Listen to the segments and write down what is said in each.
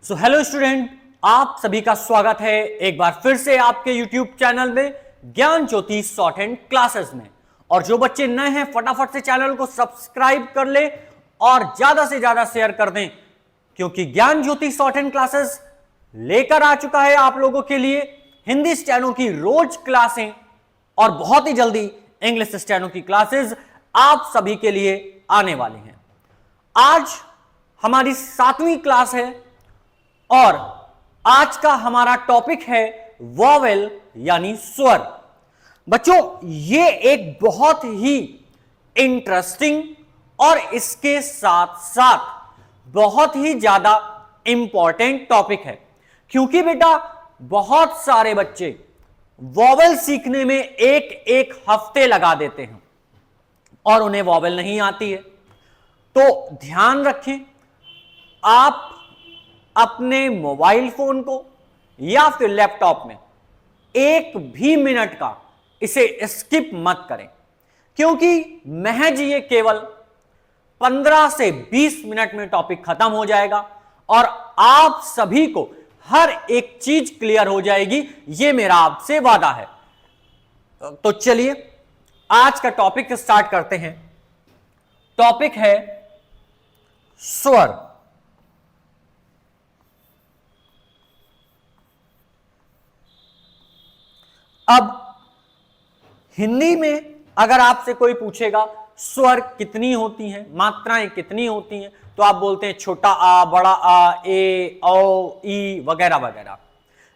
So hello student, आप सभी का स्वागत है एक बार फिर से आपके यूट्यूब चैनल में ज्ञान ज्योति शॉर्ट हैंड क्लासेस में। और जो बच्चे नए हैं फटाफट से चैनल को सब्सक्राइब कर ले और ज्यादा से ज्यादा शेयर कर दें, क्योंकि ज्ञान ज्योति शॉर्ट हैंड क्लासेस लेकर आ चुका है आप लोगों के लिए हिंदी स्टेनो की रोज क्लासें और बहुत ही जल्दी इंग्लिश स्टेनो की क्लासेस आप सभी के लिए आने वाली हैं। आज हमारी 7वीं क्लास है और आज का हमारा टॉपिक है वॉवेल यानी स्वर। बच्चों, ये एक बहुत ही इंटरेस्टिंग और इसके साथ साथ बहुत ही ज्यादा इंपॉर्टेंट टॉपिक है, क्योंकि बेटा बहुत सारे बच्चे वॉवेल सीखने में एक एक हफ्ते लगा देते हैं और उन्हें वॉवेल नहीं आती है। तो ध्यान रखें, आप अपने मोबाइल फोन को या फिर लैपटॉप में एक भी मिनट का इसे स्किप मत करें, क्योंकि महज ये केवल 15 से 20 मिनट में टॉपिक खत्म हो जाएगा और आप सभी को हर एक चीज क्लियर हो जाएगी, ये मेरा आपसे वादा है। तो चलिए आज का टॉपिक स्टार्ट करते हैं। टॉपिक है स्वर। अब हिंदी में अगर आपसे कोई पूछेगा स्वर कितनी होती हैं, मात्राएं कितनी होती हैं, तो आप बोलते हैं छोटा आ, बड़ा आ, ए, औ, ई वगैरह वगैरह।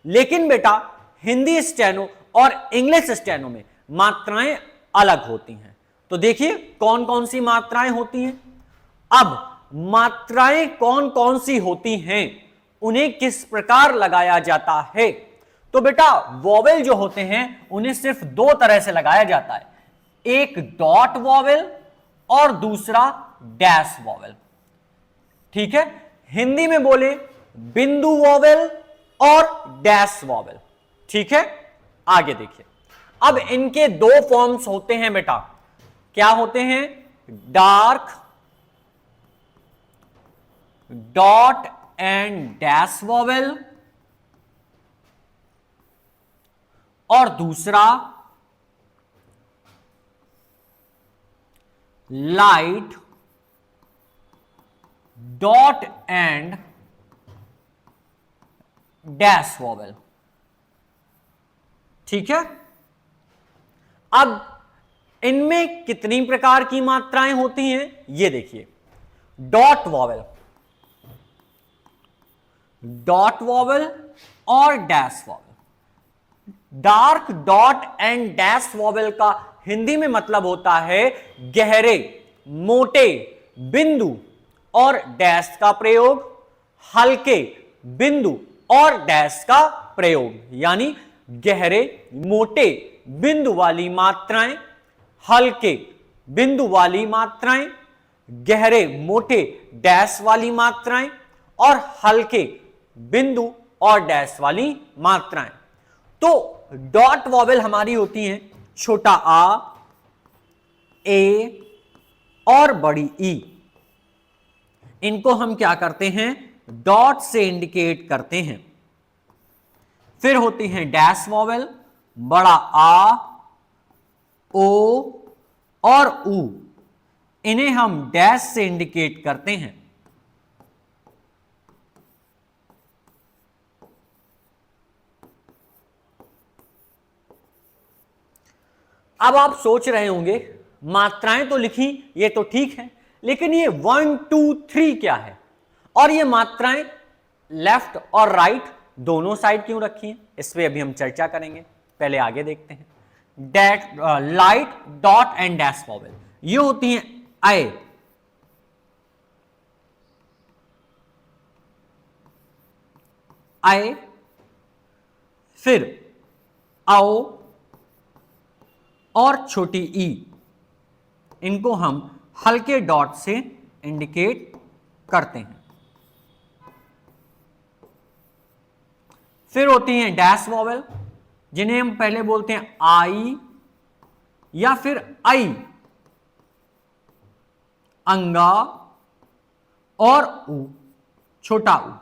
लेकिन बेटा हिंदी स्टेनो और इंग्लिश स्टेनो में मात्राएं अलग होती हैं। तो देखिए कौन कौन सी मात्राएं होती हैं। अब मात्राएं कौन कौन सी होती हैं, उन्हें किस प्रकार लगाया जाता है। तो बेटा वॉवेल जो होते हैं उन्हें सिर्फ दो तरह से लगाया जाता है, एक डॉट वॉवेल और दूसरा डैश वॉवेल। ठीक है, हिंदी में बोले बिंदु वॉवेल और डैश वॉवेल। ठीक है, आगे देखिए। अब इनके दो फॉर्म्स होते हैं बेटा, क्या होते हैं? Dark dot and dash vowel और दूसरा light dot and dash vowel. ठीक है, अब इनमें कितनी प्रकार की मात्राएं होती हैं ये देखिए। डॉट वॉवेल और dash vowel. Dark dot and dash vowel का हिंदी में मतलब होता है गहरे मोटे बिंदु और डैश का प्रयोग, हल्के बिंदु और डैश का प्रयोग, यानी गहरे मोटे बिंदु वाली मात्राएं, हल्के बिंदु वाली मात्राएं, गहरे मोटे डैश वाली मात्राएं और हल्के बिंदु और डैश वाली मात्राएं। तो डॉट वॉवेल हमारी होती हैं छोटा आ, ए और बड़ी ई। इनको हम क्या करते हैं? डॉट से इंडिकेट करते हैं। फिर होती हैं डैश वॉवेल, बड़ा आ, ओ और ऊ। इन्हें हम डैश से इंडिकेट करते हैं। अब आप सोच रहे होंगे मात्राएं तो लिखी, ये तो ठीक है, लेकिन ये 1 2 3 क्या है, और ये मात्राएं लेफ्ट और राइट दोनों साइड क्यों रखी हैं, इस पे अभी हम चर्चा करेंगे। पहले आगे देखते हैं। Light dot and dash vowel ये होती हैं आए, फिर आओ और छोटी ई। इनको हम हल्के डॉट से इंडिकेट करते हैं। फिर होती हैं डैश वॉवेल, जिन्हें हम पहले बोलते हैं आई या फिर आई, अंगा और ऊ, छोटा ऊ।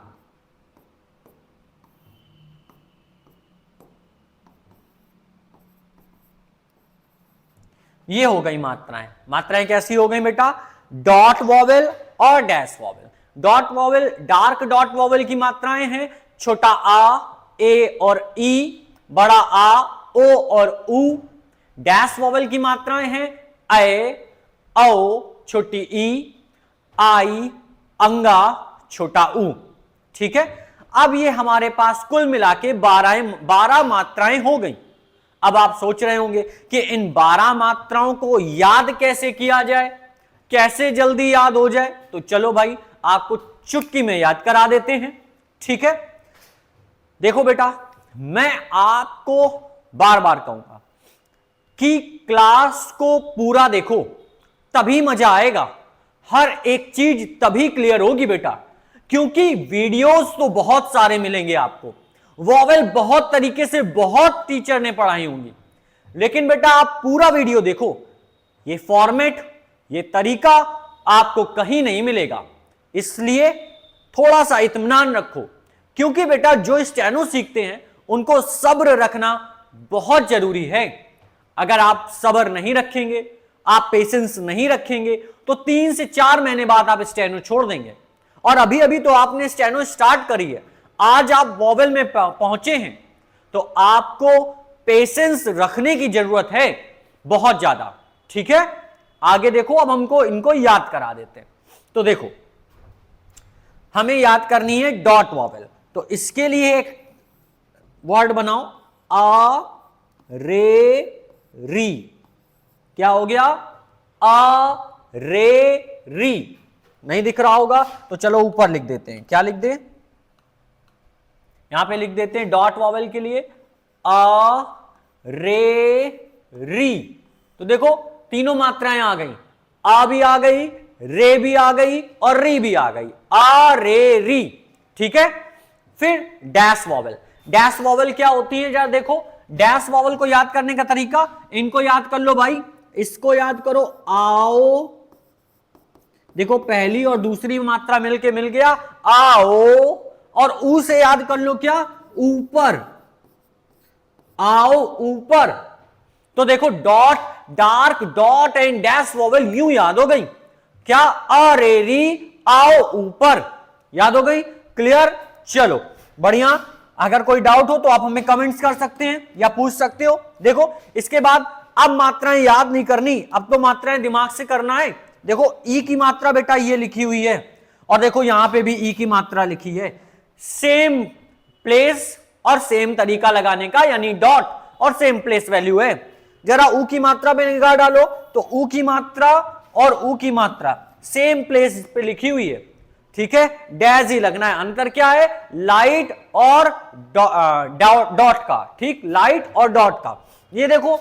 ये हो गई मात्राएं। मात्राएं कैसी हो गई बेटा? डॉट वॉवेल और dash vowel. Dot vowel, dark dot vowel की मात्राएं हैं छोटा आ, ए और ई, बड़ा आ, ओ और उ। डैश वॉवेल की मात्राएं हैं ए, औ, छोटी ई, आई, अंगा, छोटा उ। ठीक है, अब ये हमारे पास कुल मिला के 12 मात्राएं हो गई। अब आप सोच रहे होंगे कि इन 12 मात्राओं को याद कैसे किया जाए, कैसे जल्दी याद हो जाए। तो चलो भाई आपको चुटकी में याद करा देते हैं। ठीक है, देखो बेटा, मैं आपको बार बार कहूंगा कि क्लास को पूरा देखो, तभी मजा आएगा। हर एक चीज तभी क्लियर होगी बेटा, क्योंकि वीडियोस तो बहुत सारे मिलेंगे आपको, वॉवेल बहुत तरीके से बहुत टीचर ने पढ़ाई होंगी, लेकिन बेटा आप पूरा वीडियो देखो। ये फॉर्मेट, ये तरीका आपको कहीं नहीं मिलेगा, इसलिए थोड़ा सा इत्मीनान रखो। क्योंकि बेटा जो स्टेनो सीखते हैं उनको सब्र रखना बहुत जरूरी है। अगर आप सब्र नहीं रखेंगे, आप पेशेंस नहीं रखेंगे, तो 3 से 4 महीने बाद आप स्टेनो छोड़ देंगे। और अभी अभी तो आपने स्टेनो स्टार्ट करी है, आज आप वॉवेल में पहुंचे हैं, तो आपको पेशेंस रखने की जरूरत है बहुत ज्यादा। ठीक है, आगे देखो, अब हमको इनको याद करा देते हैं। तो देखो, हमें याद करनी है डॉट वॉवेल, तो इसके लिए एक वर्ड बनाओ, आ रे री। क्या हो गया? आ रे री। नहीं दिख रहा होगा तो चलो ऊपर लिख देते हैं। क्या लिख दे? यहां पे लिख देते हैं डॉट वॉवेल के लिए आ रे री। तो देखो तीनों मात्राएं आ गई, आ भी आ गई, रे भी आ गई और री भी आ गई, आ रे री। ठीक है, फिर डैश वॉवेल। डैश वॉवेल क्या होती है जरा देखो। डैश वॉवेल को याद करने का तरीका, इनको याद कर लो भाई, इसको याद करो, आओ। देखो पहली और दूसरी मात्रा मिलके मिल गया आओ, और ऊ से याद कर लो क्या? ऊपर, आओ ऊपर। तो देखो dot, dark dot and dash vowel यूं याद हो गई। क्या? आ रे री, आओ ऊपर। याद हो गई? क्लियर? चलो बढ़िया। अगर कोई डाउट हो तो आप हमें कमेंट्स कर सकते हैं या पूछ सकते हो। देखो इसके बाद अब मात्राएं याद नहीं करनी, अब तो मात्राएं दिमाग से करना है। देखो ई की मात्रा बेटा ये लिखी हुई है, और देखो यहां पे भी ई की मात्रा लिखी है। सेम प्लेस और सेम तरीका लगाने का, यानी डॉट और सेम प्लेस वैल्यू है। जरा ऊ की मात्रा पे निगाह डालो, तो ऊ की मात्रा और ऊ की मात्रा सेम प्लेस पे लिखी हुई है। ठीक है, डैश ही लगना है। अंतर क्या है? लाइट और डॉट का। ठीक, लाइट और डॉट का। ये देखो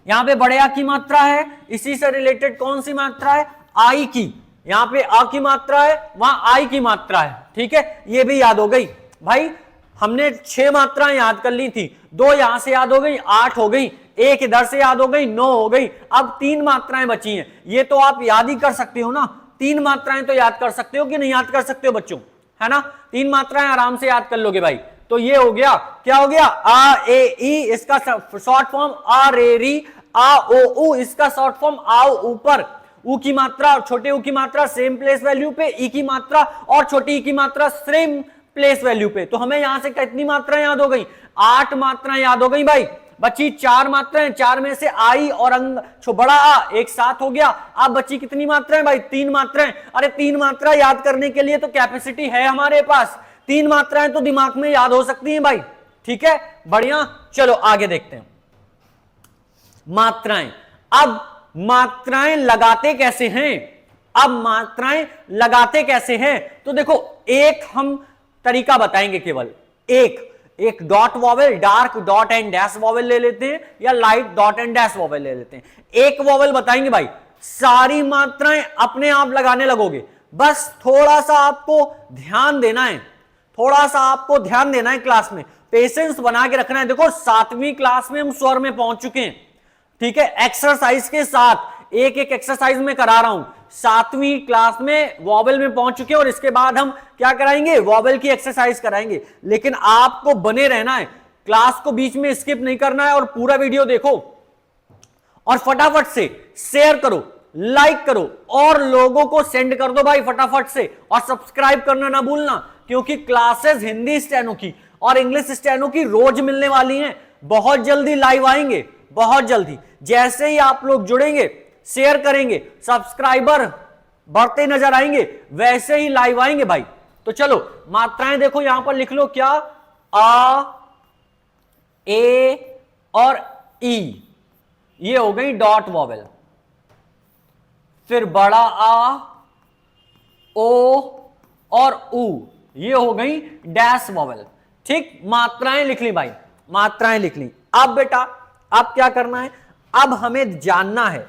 यहां पे बड़े आ की मात्रा है, इसी से रिलेटेड कौन सी मात्रा है? आई की। यहां पे आ की मात्रा है, वहां आई की मात्रा है। ठीक है, ये भी याद हो गई भाई। हमने 6 मात्राएं याद कर ली थी, 2 यहां से याद हो गई, 8 हो गई, 1 इधर से याद हो गई, 9 हो गई। अब 3 मात्राएं बची हैं, ये तो आप याद ही कर सकते हो ना। 3 मात्राएं तो याद कर सकते हो कि नहीं याद कर सकते हो बच्चों? है ना, 3 मात्राएं आराम से याद कर लोगे भाई। तो ये हो गया, क्या हो गया? आ ए ई, इसका शॉर्ट फॉर्म आ रे री। आ ओ ऊ, इसका शॉर्ट फॉर्म आओ ऊपर। ऊ की मात्रा और छोटे ऊ की मात्रा सेम प्लेस वैल्यू पे, ई की मात्रा और छोटी ई की मात्रा सेम प्लेस वैल्यू पे। तो हमें यहां से कितनी मात्राएं याद हो गई? 8 मात्राएं याद हो गई भाई। बची 4 मात्राएं, 4 में से आई और अंग बड़ा आ एक साथ हो गया। अब बची कितनी मात्राएं भाई? 3 मात्राएं। अरे 3 मात्रा याद करने के लिए तो कैपेसिटी है हमारे पास, 3 मात्राएं तो दिमाग में याद हो सकती हैं भाई। ठीक है, बढ़िया। चलो आगे देखते हैं मात्राएं। अब मात्राएं लगाते कैसे हैं? अब मात्राएं लगाते कैसे हैं? तो देखो एक हम तरीका बताएंगे, केवल एक dot vowel, dark dot and dash vowel ले लेते हैं, या light dot and dash vowel ले लेते हैं। एक वॉवेल बताएंगे भाई, सारी मात्राएं अपने आप लगाने लगोगे। बस थोड़ा सा आपको ध्यान देना है, थोड़ा सा आपको ध्यान देना है, क्लास में पेशेंस बना के रखना है। देखो 7वीं क्लास में हम स्वर में पहुंच चुके हैं। ठीक है, एक्सरसाइज के साथ एक एक एक्सरसाइज में करा रहा हूं। 7वीं क्लास में वॉवेल में पहुंच चुके हैं, और इसके बाद हम क्या कराएंगे? वॉवेल की एक्सरसाइज कराएंगे। लेकिन आपको बने रहना है, क्लास को बीच में स्किप नहीं करना है, और पूरा वीडियो देखो। और फटाफट से शेयर करो, लाइक करो और लोगों को सेंड कर दो भाई फटाफट से। और सब्सक्राइब करना ना भूलना, क्योंकि क्लासेस हिंदी स्टेनो की और इंग्लिश स्टेनो की रोज मिलने वाली हैं। बहुत जल्दी लाइव आएंगे, बहुत जल्दी। जैसे ही आप लोग जुड़ेंगे, शेयर करेंगे, सब्सक्राइबर बढ़ते नजर आएंगे, वैसे ही लाइव आएंगे भाई। तो चलो मात्राएं देखो, यहां पर लिख लो क्या, आ, ए और ई, ये हो गई डॉट वॉवेल। फिर बड़ा आ, ओ और ऊ, ये हो गई डैश वॉवेल। ठीक, मात्राएं लिख ली भाई, मात्राएं लिख ली। अब बेटा अब क्या करना है, अब हमें जानना है,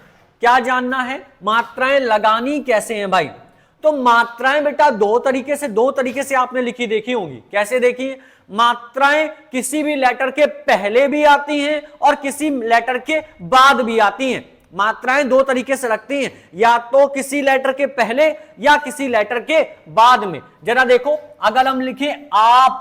क्या जानना है, मात्राएं लगानी कैसे हैं भाई। तो मात्राएं बेटा दो तरीके से आपने लिखी देखी होंगी। कैसे देखी? मात्राएं किसी भी लेटर के पहले भी आती हैं और किसी लेटर के बाद भी आती हैं। मात्राएं दो तरीके से लगती हैं, या तो किसी लेटर के पहले या किसी लेटर के बाद में। जरा देखो, अगर हम लिखें आप,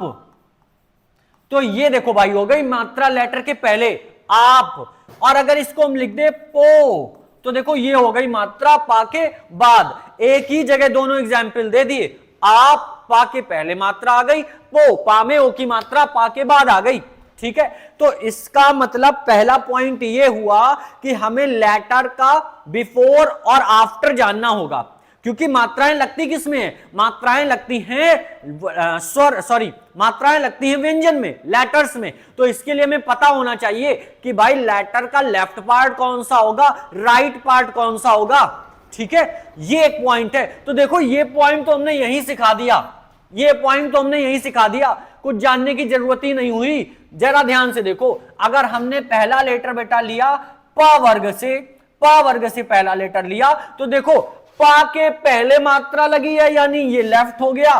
तो ये देखो भाई हो गई मात्रा लेटर के पहले आप। और अगर इसको हम लिख दे पो, तो देखो ये हो गई मात्रा पा के बाद। एक ही जगह दोनों एग्जाम्पल दे दिए, आप पा के पहले मात्रा आ गई, पो पा में ओ की मात्रा पा के बाद आ गई। ठीक है, तो इसका मतलब पहला पॉइंट ये हुआ कि हमें लेटर का बिफोर और आफ्टर जानना होगा। क्योंकि मात्राएं लगती किसमें है? मात्राएं लगती हैं मात्राएं लगती हैं व्यंजन में, लेटर्स में। तो इसके लिए हमें पता होना चाहिए कि भाई लेटर का लेफ्ट पार्ट कौन सा होगा, राइट पार्ट कौन सा होगा। ठीक है, ये एक पॉइंट है। तो देखो ये पॉइंट तो हमने यहीं सिखा दिया, ये पॉइंट तो हमने यहीं सिखा दिया, कुछ जानने की जरूरत ही नहीं हुई। जरा ध्यान से देखो, अगर हमने पहला लेटर बेटा लिया पा वर्ग से पहला लेटर लिया, तो देखो पा के पहले मात्रा लगी है, यानी ये लेफ्ट हो गया,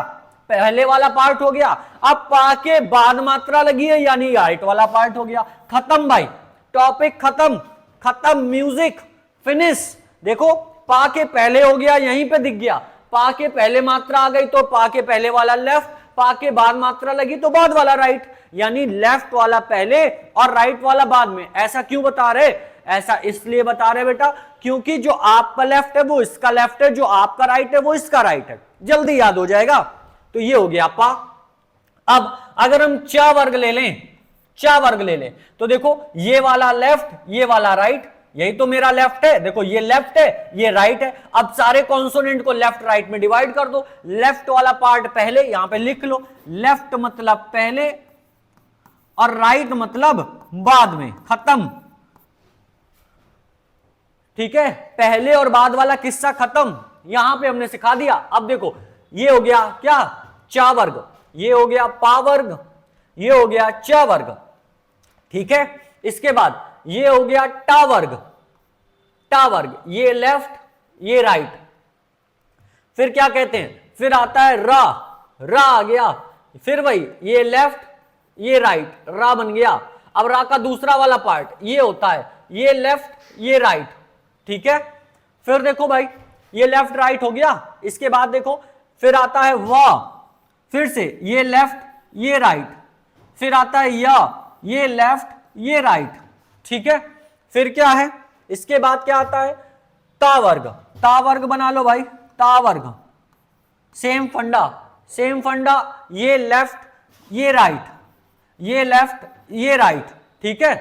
पहले वाला पार्ट हो गया। अब पा के बाद मात्रा लगी है, यानी राइट वाला पार्ट हो गया। खत्म भाई, टॉपिक खत्म, खत्म, म्यूजिक फिनिश। देखो पा के पहले हो गया, यहीं पे दिख गया, पा के पहले मात्रा आ गई तो पा के पहले वाला लेफ्ट, पा के बाद मात्रा लगी तो बाद वाला राइट, यानी लेफ्ट वाला पहले और राइट वाला बाद में। ऐसा क्यों बता रहे? ऐसा इसलिए बता रहे बेटा क्योंकि जो आपका लेफ्ट है वो इसका लेफ्ट है, जो आपका राइट है वो इसका राइट है। जल्दी याद हो जाएगा। तो ये हो गया पा। अब अगर हम चा वर्ग ले लें, तो देखो ये वाला लेफ्ट, ये वाला राइट, यही तो मेरा लेफ्ट है। देखो ये लेफ्ट है, ये राइट है। अब सारे कॉन्सोनेंट को लेफ्ट राइट में डिवाइड कर दो। लेफ्ट वाला पार्ट पहले, यहां पे लिख लो, लेफ्ट मतलब पहले और राइट मतलब बाद में। खत्म। ठीक है, पहले और बाद वाला किस्सा खत्म, यहां पे हमने सिखा दिया। अब देखो ये हो गया क्या, चा वर्ग, ये हो गया पा वर्ग, ये हो गया चा वर्ग। ठीक है, इसके बाद ये हो गया टा वर्ग, ये लेफ्ट ये राइट। फिर क्या कहते हैं, फिर आता है रा आ गया, फिर वही ये लेफ्ट ये राइट, रा बन गया। अब रा का दूसरा वाला पार्ट ये होता है, ये लेफ्ट ये राइट। ठीक है, फिर देखो भाई ये लेफ्ट राइट हो गया। इसके बाद देखो फिर आता है वाह, फिर से ये लेफ्ट ये राइट, फिर आता है या, ये लेफ्ट ये राइट। ठीक है, फिर क्या है, इसके बाद क्या आता है ता वर्ग बना लो भाई, ता वर्ग। सेम फंडा, ये लेफ्ट ये राइट, ये लेफ्ट ये राइट। ठीक है,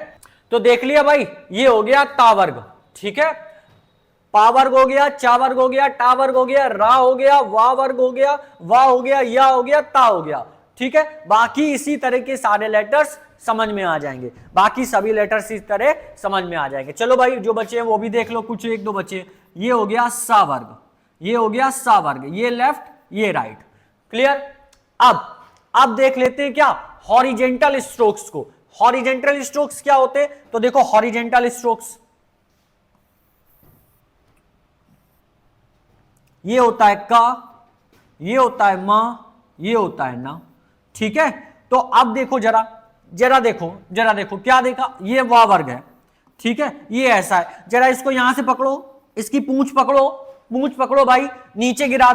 तो देख लिया भाई, ये हो गया ता वर्ग। ठीक है, पा वर्ग हो गया, चा वर्ग हो गया, टा वर्ग हो गया, रा हो गया, वा वर्ग हो गया, वा हो गया, या हो गया, ता हो गया। ठीक है, बाकी इसी तरह के सारे लेटर्स समझ में आ जाएंगे, बाकी सभी लेटर्स इस तरह समझ में आ जाएंगे। चलो भाई जो बच्चे हैं वो भी देख लो, कुछ एक दो बच्चे। ये हो गया सा वर्ग, ये हो गया सा वर्ग, ये लेफ्ट ये राइट। क्लियर। अब देख लेते हैं क्या, हॉरिजेंटल स्ट्रोक्स को। हॉरिजेंटल स्ट्रोक्स क्या होते हैं, तो देखो हॉरिजेंटल स्ट्रोक्स ये होता है का, ये होता है मा, ये होता है ना। ठीक है, तो अब देखो जरा देखो क्या देखा, ये वा वर्ग है। ठीक है, ये ऐसा है। जरा इसको यहां से पकड़ो, इसकी पूंछ पकड़ो भाई, नीचे गिरा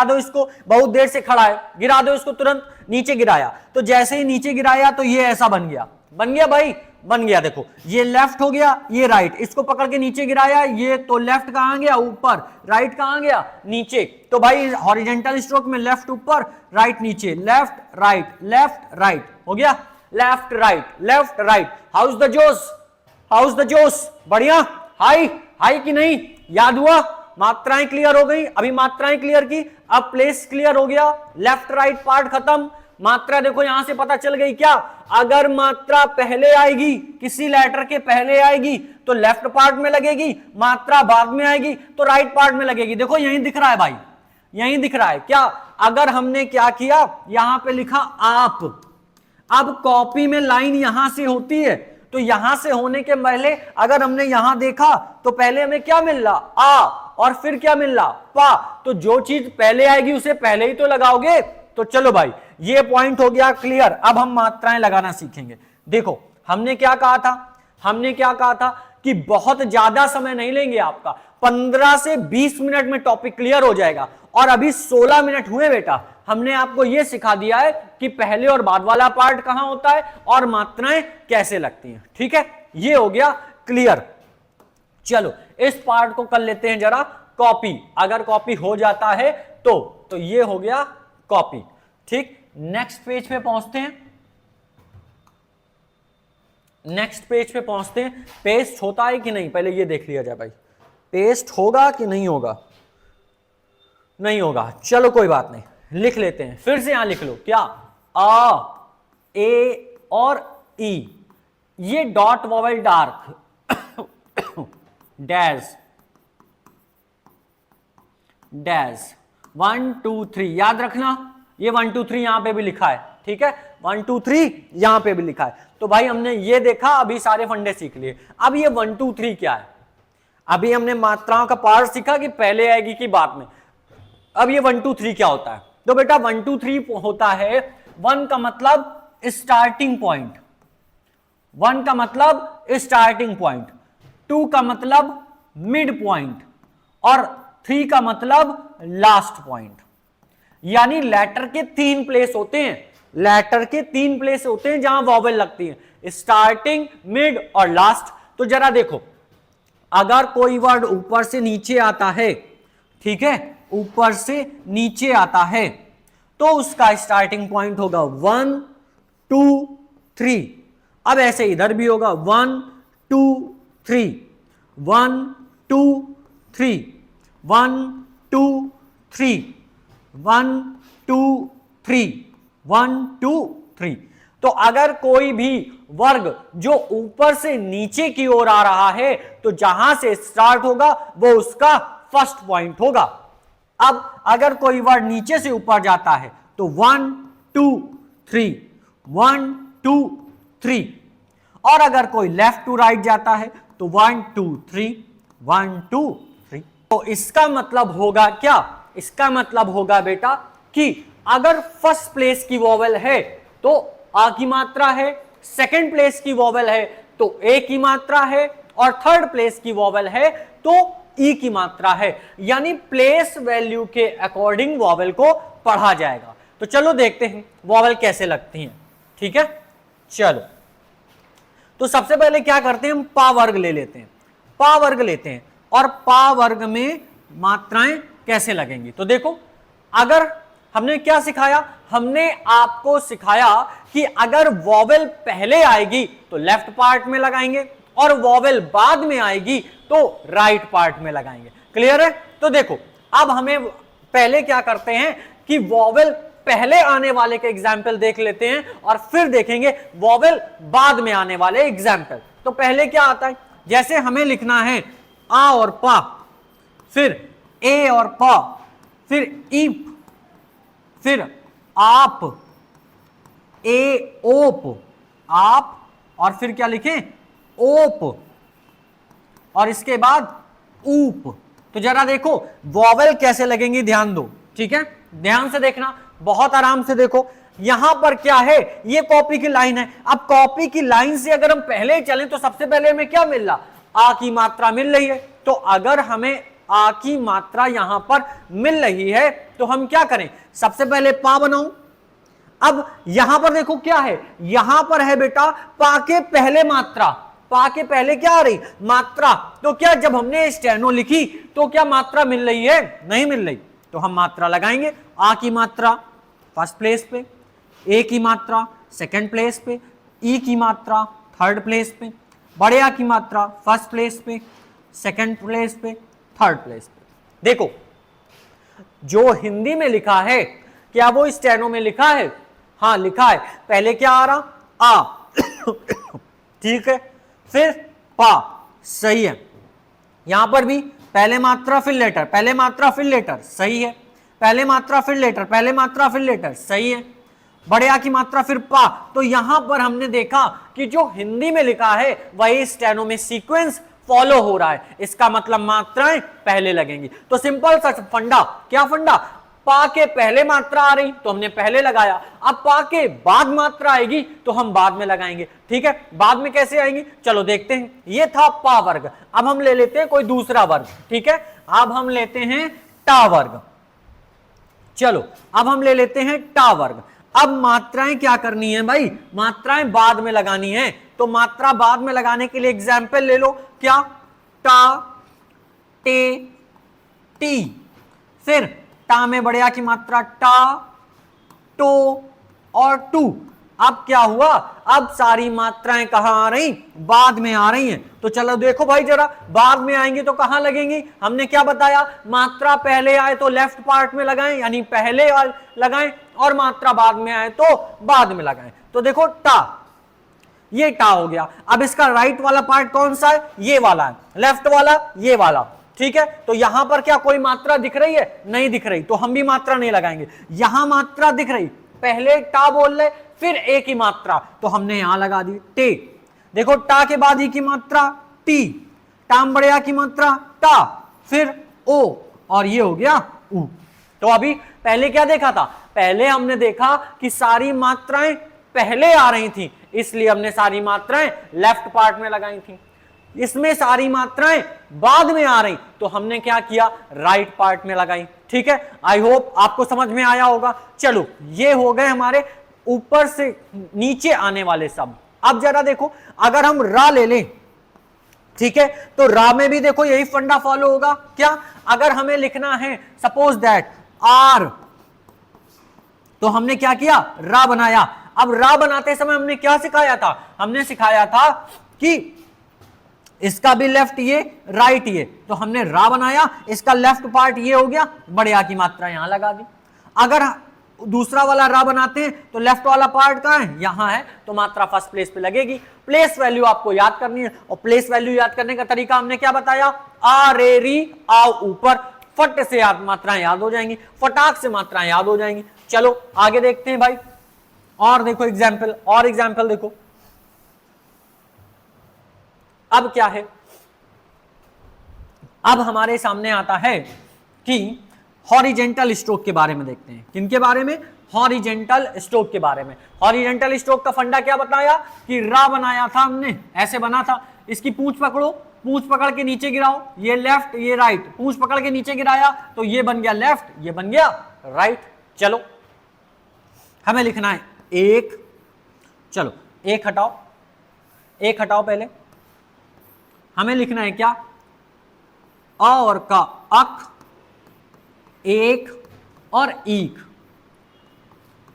दो इसको। बहुत देर से खड़ा है, गिरा दो इसको, तुरंत नीचे गिराया। तो जैसे ही नीचे गिराया तो ये ऐसा बन गया भाई। बन गया। देखो ये लेफ्ट हो गया, ये राइट, इसको पकड़ के नीचे गिराया, ये तो लेफ्ट कहां गया ऊपर, राइट कहां गया नीचे। तो भाई हॉरिजॉन्टल स्ट्रोक में लेफ्ट ऊपर राइट नीचे, लेफ्ट राइट हो गया, लेफ्ट राइट। हाउस द जोश, हाउस द जोश, बढ़िया, हाई हाई की नहीं, याद हुआ, मात्राएं क्लियर हो गई, अभी मात्राएं क्लियर की, अब प्लेस क्लियर हो गया, लेफ्ट राइट पार्ट खत्म। मात्रा देखो यहां से पता चल गई क्या, अगर मात्रा पहले आएगी, किसी लेटर के पहले आएगी तो लेफ्ट पार्ट में लगेगी, मात्रा बाद में आएगी तो राइट पार्ट में लगेगी। देखो यहीं दिख रहा है भाई, यहीं दिख रहा है क्या, अगर हमने क्या किया, यहां पे लिखा आप, अब कॉपी में लाइन यहां से होती है, तो यहां से होने के पहले अगर हमने यहां देखा तो पहले हमें क्या मिल रहा, आ, और फिर क्या मिल रहा, पा, तो जो चीज पहले आएगी उसे पहले ही तो लगाओगे। तो चलो भाई ये पॉइंट हो गया क्लियर। अब हम मात्राएं लगाना सीखेंगे। देखो हमने क्या कहा था कि बहुत ज्यादा समय नहीं लेंगे आपका, 15 से 20 मिनट में टॉपिक क्लियर हो जाएगा, और अभी 16 मिनट हुए बेटा, हमने आपको यह सिखा दिया है कि पहले और बाद वाला पार्ट कहां होता है और मात्राएं कैसे लगती हैं। ठीक है, ये हो गया क्लियर। चलो इस पार्ट को कर लेते हैं जरा कॉपी, अगर कॉपी हो जाता है तो ये हो गया कॉपी। ठीक, नेक्स्ट पेज पे पहुंचते हैं, पेस्ट होता है कि नहीं पहले ये देख लिया जाए भाई, पेस्ट होगा कि नहीं होगा, नहीं होगा, चलो कोई बात नहीं, लिख लेते हैं, फिर से यहां लिख लो क्या, आ, ए और ई, ये डॉट वॉवेल डार्क, डैश 1 2 3 याद रखना, ये 1 2 3 यहां पे भी लिखा है। ठीक है, 1 2 3 यहां पे भी लिखा है। तो भाई हमने ये देखा, अभी सारे फंडे सीख लिए। अब ये 1 2 3 क्या है, अभी हमने मात्राओं का पार्ट सीखा कि पहले आएगी कि बाद में। अब ये 1 2 3 क्या होता है, तो बेटा 1 2 3 होता है, 1 का मतलब स्टार्टिंग पॉइंट, 1 का मतलब स्टार्टिंग पॉइंट, 2 का मतलब मिड पॉइंट, और 3 का मतलब लास्ट पॉइंट। यानी लेटर के 3 प्लेस होते हैं, लेटर के 3 प्लेस होते हैं जहां वॉवेल लगती है, स्टार्टिंग, मिड और लास्ट। तो जरा देखो, अगर कोई वर्ड ऊपर से नीचे आता है, ठीक है, ऊपर से नीचे आता है, तो उसका स्टार्टिंग पॉइंट होगा 1 2 3। अब ऐसे इधर भी होगा 1 2 3, 1 2 3, 1 2 3, 1 2 3, 1 2 3। तो अगर कोई भी वर्ग जो ऊपर से नीचे की ओर आ रहा है, तो जहां से स्टार्ट होगा वो उसका फर्स्ट पॉइंट होगा। अब अगर कोई वर्ड नीचे से ऊपर जाता है तो 1 2 3, 1 2 3, और अगर कोई लेफ्ट टू राइट जाता है तो 1 2 3, 1 2 3। तो इसका मतलब होगा क्या, इसका मतलब होगा बेटा कि अगर फर्स्ट प्लेस की वॉवेल है तो आ की मात्रा है, सेकंड प्लेस की वॉवेल है तो ए की मात्रा है, और थर्ड प्लेस की वॉवेल है तो ई की मात्रा है। यानी प्लेस वैल्यू के अकॉर्डिंग वॉवेल को पढ़ा जाएगा। तो चलो देखते हैं वॉवेल कैसे लगती हैं। ठीक है, चलो तो सबसे पहले क्या करते हैं, हम पा वर्ग ले लेते हैं, पा वर्ग लेते हैं, और पा वर्ग में मात्राएं कैसे लगेंगी। तो देखो, अगर हमने क्या सिखाया, हमने आपको सिखाया कि अगर वॉवेल पहले आएगी तो लेफ्ट पार्ट में लगाएंगे, और वॉवेल बाद में आएगी तो राइट पार्ट में लगाएंगे। क्लियर है? तो देखो अब हमें पहले क्या करते हैं कि वॉवेल पहले आने वाले के एग्जाम्पल देख लेते हैं, और फिर देखेंगे वॉवेल बाद में आने वाले एग्जाम्पल। तो पहले क्या आता है, जैसे हमें लिखना है आ और पा, फिर ए और पा, फिर ईप, फिर आप, ए ओप, आप, और फिर क्या लिखें, ओप, और इसके बाद ऊप। तो जरा देखो वॉवेल कैसे लगेंगे, ध्यान दो। ठीक है, ध्यान से देखना, बहुत आराम से देखो। यहां पर क्या है, ये कॉपी की लाइन है। अब कॉपी की लाइन से अगर हम पहले चलें तो सबसे पहले हमें क्या मिल रहा, आ की मात्रा मिल रही है। तो अगर हमें आ की मात्रा यहां पर मिल रही है तो हम क्या करें, सबसे पहले पा बनाऊं, अब यहां पर देखो क्या है, यहां पर है बेटा पा के पहले मात्रा, पा के पहले क्या आ रही, मात्रा। तो क्या जब हमने स्टेनो लिखी तो क्या मात्रा मिल रही है, नहीं मिल रही, तो हम मात्रा लगाएंगे। आ की मात्रा फर्स्ट प्लेस पे, ए की मात्रा सेकंड प्लेस पे, ई की मात्रा थर्ड प्लेस पे, बड़े आ की मात्रा फर्स्ट प्लेस पे, सेकंड प्लेस पे, थर्ड प्लेस पे। देखो जो हिंदी में लिखा है क्या वो स्टेनो में लिखा है, हाँ लिखा है। पहले क्या आ रहा, आ ठीक है, फिर पा, सही है। यहां पर भी पहले मात्रा फिर लेटर, पहले मात्रा फिर लेटर, सही है। पहले मात्रा फिर लेटर, पहले मात्रा फिर लेटर, सही है। बड़े आ की मात्रा फिर पा। तो यहां पर हमने देखा कि जो हिंदी में लिखा है वही स्टेनो में सीक्वेंस फॉलो हो रहा है, इसका मतलब मात्राएं पहले लगेंगी। तो सिंपल सा फंडा, क्या फंडा, पा के पहले मात्रा आ रही तो हमने पहले लगाया, अब पा के बाद मात्रा आएगी तो हम बाद में लगाएंगे। ठीक है, बाद में कैसे आएंगी चलो देखते हैं। ये था पा वर्ग, अब हम ले लेते हैं कोई दूसरा वर्ग। ठीक है, अब हम लेते हैं टा वर्ग। चलो अब हम ले लेते हैं टा वर्ग। अब मात्राएं क्या करनी है भाई, मात्राएं बाद में लगानी है। तो मात्रा बाद में लगाने के लिए एग्जाम्पल ले लो, क्या, टा, टे, टी, फिर टा में बड़े आ की मात्रा टा, टो और टू। अब क्या हुआ, अब सारी मात्राएं कहां आ रही, बाद में आ रही हैं। तो चलो देखो भाई जरा, बाद में आएंगी तो कहां लगेंगी, हमने क्या बताया, मात्रा पहले आए तो लेफ्ट पार्ट में लगाएं यानी पहले लगाएं, और मात्रा बाद में आए तो बाद में लगाएं। तो देखो टा, ये टा हो गया। अब इसका राइट वाला पार्ट कौन सा है, ये वाला है, लेफ्ट वाला ये वाला। ठीक है, तो यहां पर क्या कोई मात्रा दिख रही है, नहीं दिख रही, तो हम भी मात्रा नहीं लगाएंगे। यहां मात्रा दिख रही, पहले टा बोल रहे फिर ए की मात्रा, तो हमने यहां लगा दी टे। देखो टा के बाद ई की मात्रा टी, टाम बड़े आ की मात्रा टा, फिर ओ, और ये हो गया ऊ। तो अभी पहले क्या देखा था, पहले हमने देखा कि सारी मात्राएं पहले आ रही थी, इसलिए हमने सारी मात्राएं लेफ्ट पार्ट में लगाई थी। इसमें सारी मात्राएं बाद में आ रही तो हमने क्या किया, राइट पार्ट में लगाई। ठीक है, आई होप आपको समझ में आया होगा। चलो ये हो गए हमारे ऊपर से नीचे आने वाले शब्द। अब जरा देखो, अगर हम रा ले लें, ठीक है, तो रा में भी देखो यही फंडा फॉलो होगा। क्या, अगर हमें लिखना है सपोज दैट आर, तो हमने क्या किया, रा बनाया। अब रा बनाते समय हमने क्या सिखाया था, हमने सिखाया था कि इसका भी लेफ्ट ये, राइट ये, तो हमने रा बनाया, इसका लेफ्ट पार्ट ये हो गया, बड़े आ की मात्रा यहां लगा दी। अगर दूसरा वाला रा बनाते हैं तो लेफ्ट वाला पार्ट कहां है, यहां है, तो मात्रा फर्स्ट प्लेस पे लगेगी। प्लेस वैल्यू आपको याद करनी है, और प्लेस वैल्यू याद करने का तरीका हमने क्या बताया, आ रे री आओ ऊपर, फट से मात्राएं याद हो जाएंगी, फटाक से मात्राएं याद हो जाएंगी। चलो आगे देखते हैं भाई, और देखो एग्जाम्पल, और एग्जाम्पल देखो। अब क्या है, अब हमारे सामने आता है कि हॉरिजेंटल स्ट्रोक के बारे में देखते हैं। किनके बारे में, हॉरिजेंटल स्ट्रोक के बारे में। हॉरिजेंटल स्ट्रोक का फंडा क्या बताया कि रा बनाया था हमने, ऐसे बना था, इसकी पूंछ पकड़ो, पूंछ पकड़ के नीचे गिराओ, ये लेफ्ट ये राइट, पूंछ पकड़ के नीचे गिराया तो ये बन गया लेफ्ट, ये बन गया राइट। चलो हमें लिखना है एक, चलो एक हटाओ, एक हटाओ, पहले हमें लिखना है क्या, अ और का, अक, एक और ईक।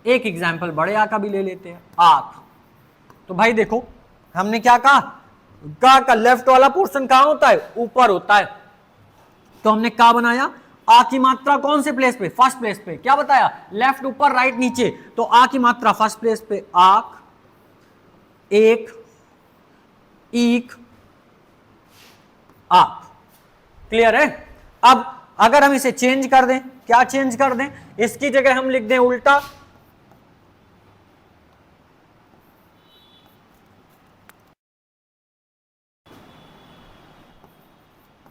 एक एग्जाम्पल बड़े आ का भी ले लेते हैं, आक। तो भाई देखो हमने क्या कहा, गा का लेफ्ट वाला पोर्शन कहां होता है, ऊपर होता है, तो हमने का बनाया। आ की मात्रा कौन से प्लेस पे, फर्स्ट प्लेस पे। क्या बताया, लेफ्ट ऊपर राइट नीचे, तो आ की मात्रा फर्स्ट प्लेस पे, आक, एक, ईक, आक। क्लियर है। अब अगर हम इसे चेंज कर दें, क्या चेंज कर दें, इसकी जगह हम लिख दें उल्टा,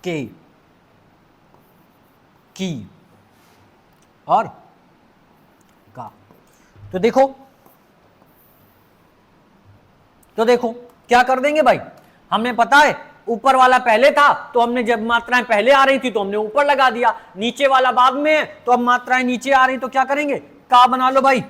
के, की और का। तो देखो क्या कर देंगे भाई, हमें पता है ऊपर वाला पहले था तो हमने जब मात्राएं पहले आ रही थी तो हमने ऊपर लगा दिया, नीचे वाला बाद में है तो अब मात्राएं नीचे आ रही तो क्या करेंगे, का बना लो भाई,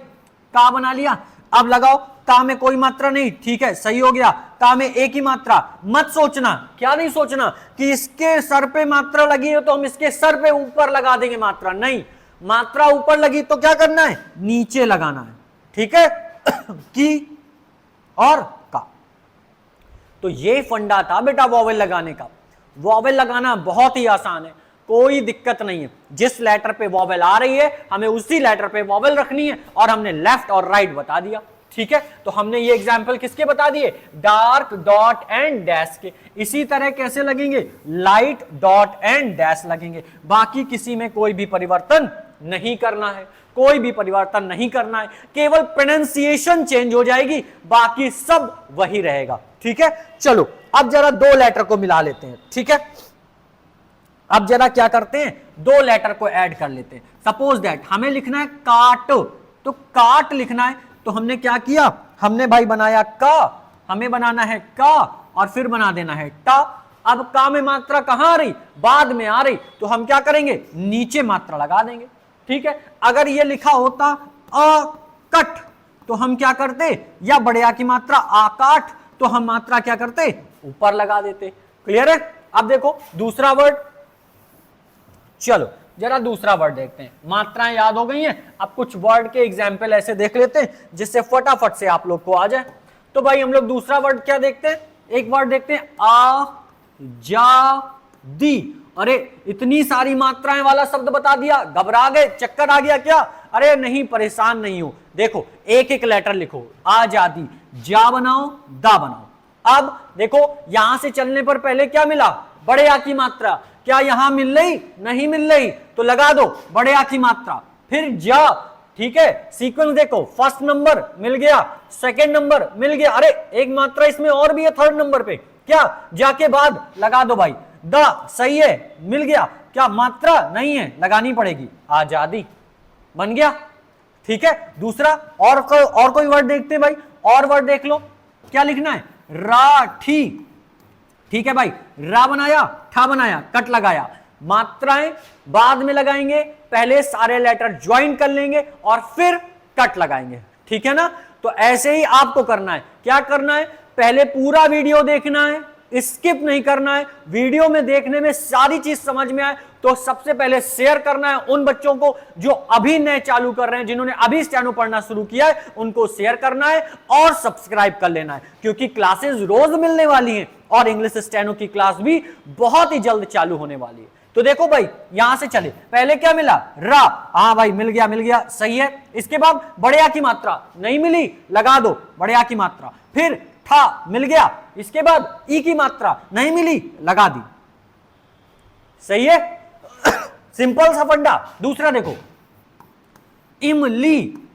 का बना लिया। अब लगाओ, का में कोई मात्रा नहीं, ठीक है, सही हो गया। का में एक ही मात्रा। मत सोचना, क्या नहीं सोचना कि इसके सर पे मात्रा लगी है तो हम इसके सर पे ऊपर लगा देंगे मात्रा, नहीं, मात्रा ऊपर लगी तो क्या करना है, नीचे लगाना है, ठीक है। की और का, तो ये फंडा था बेटा वॉवेल लगाने का। वॉवेल लगाना बहुत ही आसान है, कोई दिक्कत नहीं है। जिस लेटर पे वॉवेल आ रही है हमें उसी लेटर पे वॉवेल रखनी है, और हमने लेफ्ट और राइट बता दिया, ठीक है। तो हमने ये एग्जाम्पल किसके बता दिए, डार्क डॉट एंड डैश के। इसी तरह कैसे लगेंगे, लाइट डॉट एंड डैश लगेंगे। बाकी किसी में कोई भी परिवर्तन नहीं करना है, कोई भी परिवर्तन नहीं करना है, केवल प्रोनाउंसिएशन चेंज हो जाएगी, बाकी सब वही रहेगा, ठीक है। चलो अब जरा दो लेटर को मिला लेते हैं, ठीक है। अब जरा क्या करते हैं, दो लेटर को ऐड कर लेते हैं। सपोज दैट हमें लिखना है काट, तो काट लिखना है, तो हमने क्या किया, हमने भाई बनाया का, हमें बनाना है का, और फिर बना देना है टा। अब का में मात्रा कहां आ रही, बाद में आ रही, तो हम क्या करेंगे, नीचे मात्रा लगा देंगे, ठीक है। अगर ये लिखा होता अकट, तो हम क्या करते, या बड़े आ की मात्रा आकाट, तो हम मात्रा क्या करते, ऊपर लगा देते। क्लियर है। अब देखो दूसरा वर्ड, चलो जरा दूसरा वर्ड देखते हैं। मात्राएं याद हो गई हैं, अब कुछ वर्ड के एग्जाम्पल ऐसे देख लेते हैं जिससे फटाफट से आप लोग को आ जाए। तो भाई हम लोग दूसरा वर्ड क्या देखते हैं, एक वर्ड देखते हैं आ जा दी। अरे इतनी सारी मात्राएं वाला शब्द बता दिया, घबरा गए, चक्कर आ गया क्या, अरे नहीं, परेशान नहीं हो। देखो एक एक लेटर लिखो, आजादी, जा बनाओ, दा बनाओ। अब देखो यहां से चलने पर पहले क्या मिला, बड़े आ की मात्रा, क्या यहां मिल रही, नहीं मिल रही, तो लगा दो बड़े आ की मात्रा, फिर जा, ठीक है। सीक्वेंस देखो, फर्स्ट नंबर मिल गया, सेकंड नंबर मिल गया, अरे एक मात्रा इसमें और भी है थर्ड नंबर पे, क्या जाके बाद लगा दो भाई, द सही है, मिल गया, क्या मात्रा नहीं है, लगानी पड़ेगी, आजादी बन गया, ठीक है। दूसरा और कोई वर्ड देखते हैं भाई, और वर्ड देख लो, क्या लिखना है, राठी, ठीक है भाई, रा बनाया, ठा बनाया, कट लगाया। मात्राएं बाद में लगाएंगे, पहले सारे लेटर ज्वाइन कर लेंगे और फिर कट लगाएंगे, ठीक है ना। तो ऐसे ही आपको करना है, क्या करना है, पहले पूरा वीडियो देखना है, स्किप नहीं करना है। वीडियो में देखने में सारी चीज समझ में आए तो सबसे पहले शेयर करना है उन बच्चों को जो अभी नए चालू कर रहे हैं, जिन्होंने अभी स्टेनो पढ़ना शुरू किया है, उनको शेयर करना है और सब्सक्राइब कर लेना है, क्योंकि क्लासेस रोज मिलने वाली हैं और इंग्लिश स्टेनो की क्लास भी बहुत ही जल्द चालू होने वाली है। तो देखो भाई यहां से चले, पहले क्या मिला, रा, हाँ भाई मिल गया, सही है। इसके बाद बड़े आ की मात्रा नहीं मिली, लगा दो बड़े आ की मात्रा, फिर ठा मिल गया, इसके बाद ई की मात्रा नहीं मिली, लगा दी, सही है। सिंपल सा फंडा। दूसरा देखो, इमली,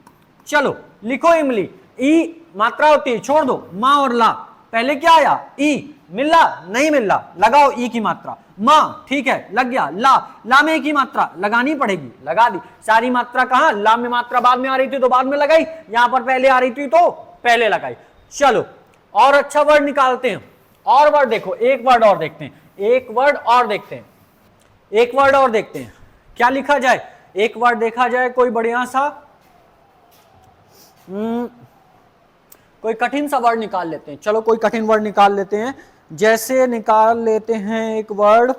चलो लिखो इमली, ई मात्रा होती है, छोड़ दो, मां और ला, पहले क्या आया, ई, मिला नहीं मिला, लगाओ ई की मात्रा, मां, ठीक है लग गया, ला में ई की मात्रा लगानी पड़ेगी, लगा दी। सारी मात्रा कहां, ला में मात्रा बाद में आ रही थी तो बाद में लगाई, यहां पर पहले आ रही थी तो पहले लगाई। चलो और अच्छा वर्ड निकालते हैं, और वर्ड देखो, एक वर्ड और देखते हैं, एक वर्ड और देखते हैं, एक वर्ड और देखते हैं, क्या लिखा जाए, एक वर्ड देखा जाए कोई बढ़िया सा, कोई कठिन सा वर्ड निकाल लेते हैं। चलो कोई कठिन वर्ड निकाल लेते हैं, जैसे निकाल लेते हैं एक वर्ड,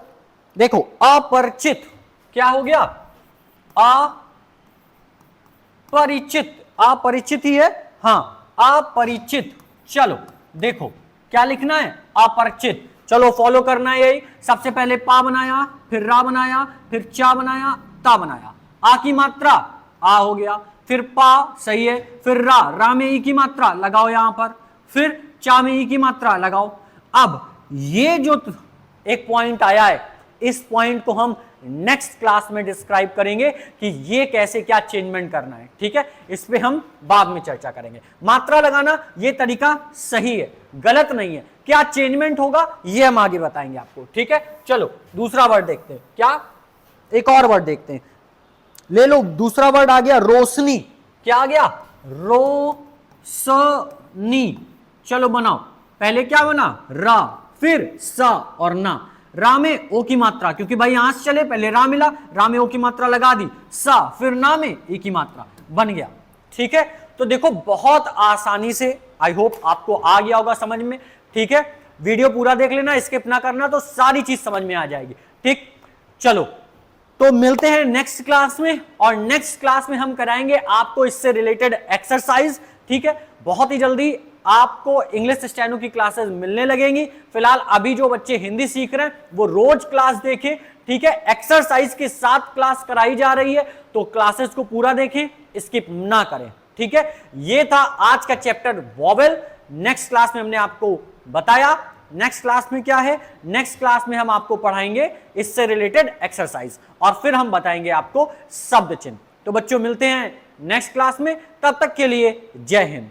देखो अपरिचित, क्या हो गया, अपरिचित, अपरिचित ही है, हाँ अपरिचित। चलो देखो क्या लिखना है, अपरिचित। चलो फॉलो करना है यही, सबसे पहले पा बनाया, फिर रा बनाया, फिर चा बनाया, ता बनाया, आ की मात्रा आ हो गया, फिर पा सही है, फिर रा में ई की मात्रा लगाओ यहां पर, फिर चा में ई की मात्रा लगाओ। अब ये जो एक पॉइंट आया है, इस पॉइंट को हम नेक्स्ट क्लास में डिस्क्राइब करेंगे कि ये कैसे क्या चेंजमेंट करना है, ठीक है। इस पे हम बाद में चर्चा करेंगे। मात्रा लगाना ये तरीका सही है, गलत नहीं है, क्या चेंजमेंट होगा ये हम आगे बताएंगे आपको, ठीक है। चलो दूसरा वर्ड देखते हैं, क्या, एक और वर्ड देखते हैं, ले लो दूसरा वर्ड आ गया रोशनी, क्या आ गया, रोशनी। चलो बनाओ, पहले क्या बना, रा, फिर सा और ना, रा में ओ की मात्रा, क्योंकि भाई यहां से चले पहले रा मिला, रा में ओ की मात्रा लगा दी, सा फिर ना में ई की मात्रा, बन गया, ठीक है। तो देखो बहुत आसानी से, आई होप आपको आ गया होगा समझ में, ठीक है। वीडियो पूरा देख लेना, स्किप ना करना, तो सारी चीज समझ में आ जाएगी, ठीक। चलो तो मिलते हैं नेक्स्ट क्लास में, और नेक्स्ट क्लास में हम कराएंगे आपको इससे रिलेटेड एक्सरसाइज, ठीक है। बहुत ही जल्दी आपको इंग्लिश स्टेनो की क्लासेस मिलने लगेंगी। फिलहाल अभी जो बच्चे हिंदी सीख रहे हैं वो रोज क्लास देखें, ठीक है। एक्सरसाइज के साथ क्लास कराई जा रही है, तो क्लासेस को पूरा देखें, स्किप ना करें, ठीक है। ये था आज का चैप्टर वॉवेल। नेक्स्ट क्लास में हमने आपको बताया नेक्स्ट क्लास में क्या है। नेक्स्ट क्लास में हम आपको पढ़ाएंगे इससे रिलेटेड एक्सरसाइज, और फिर हम बताएंगे आपको शब्द चिन्ह। तो बच्चों मिलते हैं नेक्स्ट क्लास में, तब तक के लिए जय हिंद।